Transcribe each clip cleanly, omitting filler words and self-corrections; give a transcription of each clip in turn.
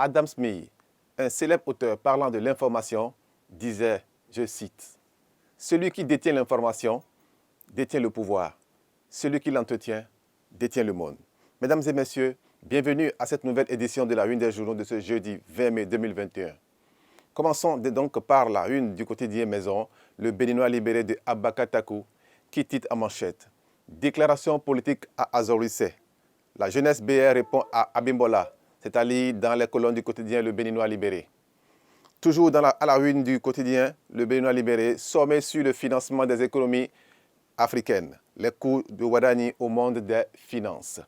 Adam Smith, un célèbre auteur parlant de l'information, disait, je cite, « Celui qui détient l'information détient le pouvoir. Celui qui l'entretient détient le monde. » Mesdames et messieurs, bienvenue à cette nouvelle édition de la Une des journaux de ce jeudi 20 mai 2021. Commençons donc par la une du quotidien Maison, le Béninois libéré de Abaka Takou, qui titre en manchette « Déclaration politique à Azorissé. La jeunesse BR répond à Abimbola, c'est-à-dire dans les colonnes du quotidien Le Béninois libéré. » Toujours à la une du quotidien Le Béninois libéré, sommet sur le financement des économies africaines, les coûts de Wadani au monde des finances.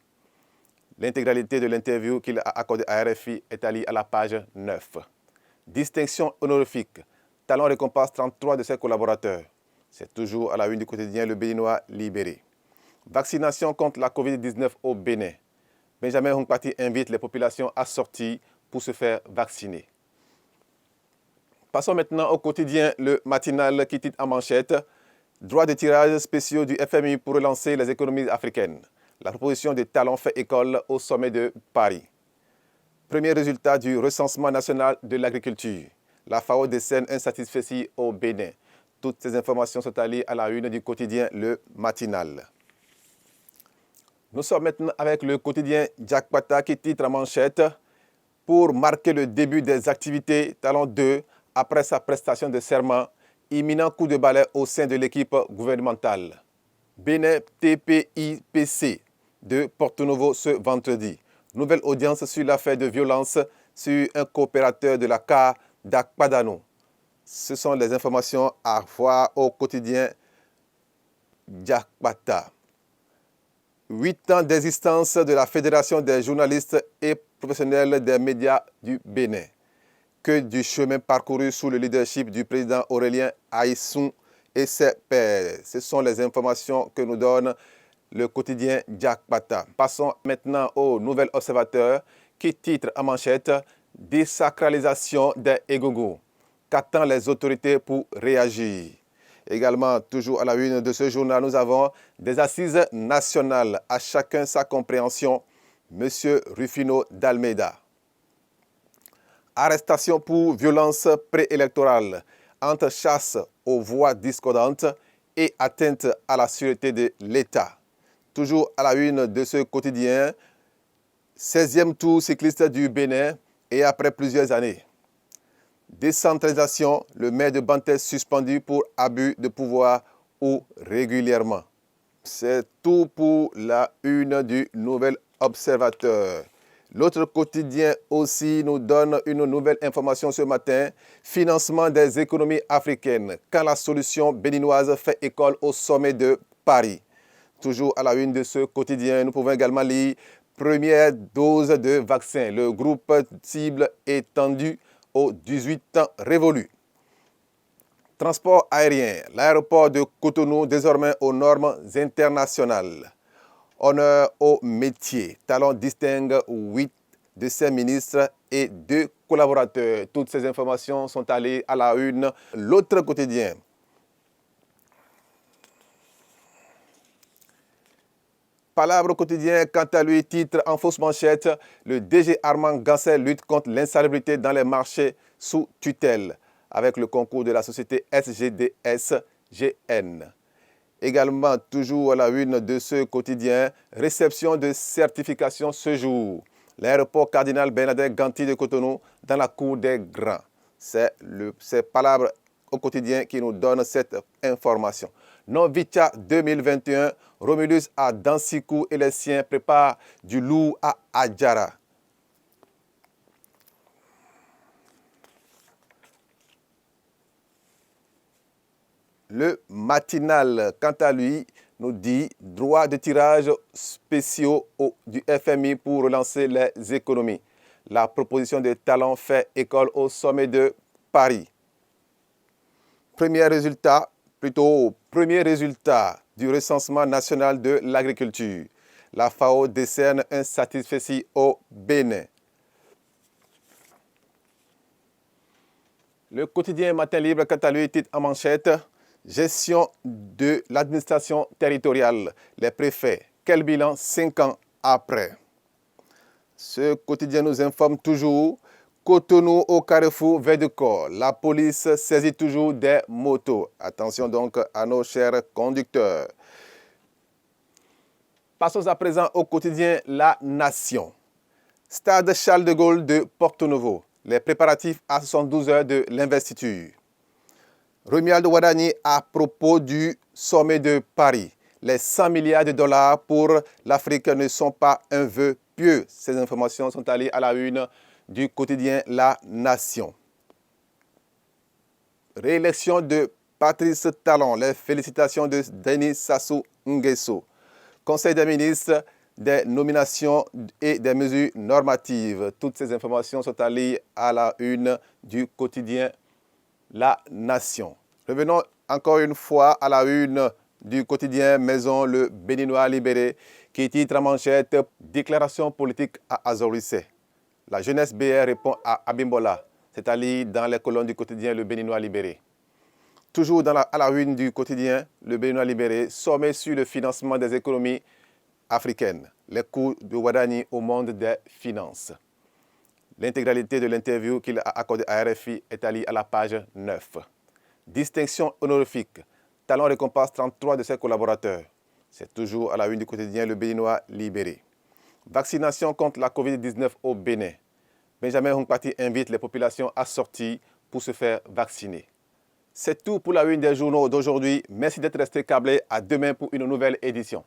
L'intégralité de l'interview qu'il a accordée à RFI est alliée à la page 9. Distinction honorifique. Talon récompense 33 de ses collaborateurs. C'est toujours à la une du quotidien Le Béninois libéré. Vaccination contre la Covid-19 au Bénin. Benjamin Hunkpati invite les populations à sortir pour se faire vacciner. Passons maintenant au quotidien Le Matinal qui titre en manchette « Droit de tirage spéciaux du FMI pour relancer les économies africaines. La proposition de Talon fait école au sommet de Paris. » Premier résultat du recensement national de l'agriculture. La FAO décerne un satisfecit au Bénin. Toutes ces informations sont alliées à la une du quotidien Le Matinal. Nous sommes maintenant avec le quotidien Jakpata qui titre en manchette « Pour marquer le début des activités Talon 2 après sa prestation de serment, imminent coup de balai au sein de l'équipe gouvernementale. Bénin TPIPC de Porto Novo ce vendredi. Nouvelle audience sur l'affaire de violence sur un coopérateur de la CAR d'Akpadano. Ce sont les informations à voir au quotidien Jakpata. 8 ans d'existence de la Fédération des journalistes et professionnels des médias du Bénin. Que du chemin parcouru sous le leadership du président Aurélien Aïssoun et ses pairs. Ce sont les informations que nous donne le quotidien Jakpata. Passons maintenant au Nouvel Observateur qui titre en manchette « Désacralisation des Egungun. Qu'attendent les autorités pour réagir ?» Également, toujours à la une de ce journal, nous avons des assises nationales. À chacun sa compréhension. Monsieur Rufino d'Almeida. Arrestation pour violence préélectorale entre chasse aux voix discordantes et atteinte à la sûreté de l'État. Toujours à la une de ce quotidien, 16e tour cycliste du Bénin et après plusieurs années. Décentralisation, le maire de Bantes suspendu pour abus de pouvoir ou régulièrement. C'est tout pour la une du Nouvel Observateur. L'autre quotidien aussi nous donne une nouvelle information ce matin. Financement des économies africaines. Quand la solution béninoise fait école au sommet de Paris. Toujours à la une de ce quotidien, nous pouvons également lire première dose de vaccin. Le groupe cible étendu aux 18 ans révolus. Transport aérien. L'aéroport de Cotonou désormais aux normes internationales. Honneur au métier. Talon distingue 8 de ses ministres et 2 collaborateurs. Toutes ces informations sont allées à la une. L'autre quotidien. Palabre quotidien, quant à lui, titre en fausse manchette, le DG Armand Gansel lutte contre l'insalubrité dans les marchés sous tutelle, avec le concours de la société SGDS-GN. Également, toujours à la une de ce quotidien, réception de certification ce jour. L'aéroport Cardinal Bernadette Ganti de Cotonou dans la cour des grands. C'est Palabre au quotidien qui nous donne cette information. Novitia 2021, Romulus à Dansikou et les siens préparent du loup à Adjara. Le Matinal, quant à lui, nous dit droit de tirage spéciaux du FMI pour relancer les économies. La proposition de Talon fait école au sommet de Paris. Premier résultat du recensement national de l'agriculture. La FAO décerne un satisfecit au Bénin. Le quotidien Matin Libre, quant à lui, titre en manchette « Gestion de l'administration territoriale. Les préfets. Quel bilan 5 ans après ?» Ce quotidien nous informe toujours Cotonou au carrefour Védecor. La police saisit toujours des motos. Attention donc à nos chers conducteurs. Passons à présent au quotidien La Nation. Stade Charles de Gaulle de Porto-Novo. Les préparatifs à 72 heures de l'investiture. Romuald Wadani à propos du sommet de Paris. Les 100 milliards de dollars pour l'Afrique ne sont pas un vœu pieux. Ces informations sont allées à la une du quotidien La Nation. Réélection de Patrice Talon. Les félicitations de Denis Sassou Nguesso. Conseil des ministres, des nominations et des mesures normatives. Toutes ces informations sont allées à la une du quotidien La Nation. Revenons encore une fois à la une du quotidien Maison Le Béninois libéré qui titre en manchette « Déclaration politique à Azorissé ». La jeunesse BR répond à Abimbola. C'est allé dans les colonnes du quotidien Le Béninois libéré. Toujours à la une du quotidien Le Béninois libéré, sommet sur le financement des économies africaines. Les coûts de Wadani au monde des finances. L'intégralité de l'interview qu'il a accordée à RFI est allée à la page 9. Distinction honorifique. Talon récompense 33 de ses collaborateurs. C'est toujours à la une du quotidien Le Béninois libéré. Vaccination contre la Covid-19 au Bénin. Benjamin Hunkpati invite les populations à sortir pour se faire vacciner. C'est tout pour la une des journaux d'aujourd'hui. Merci d'être resté câblé. À demain pour une nouvelle édition.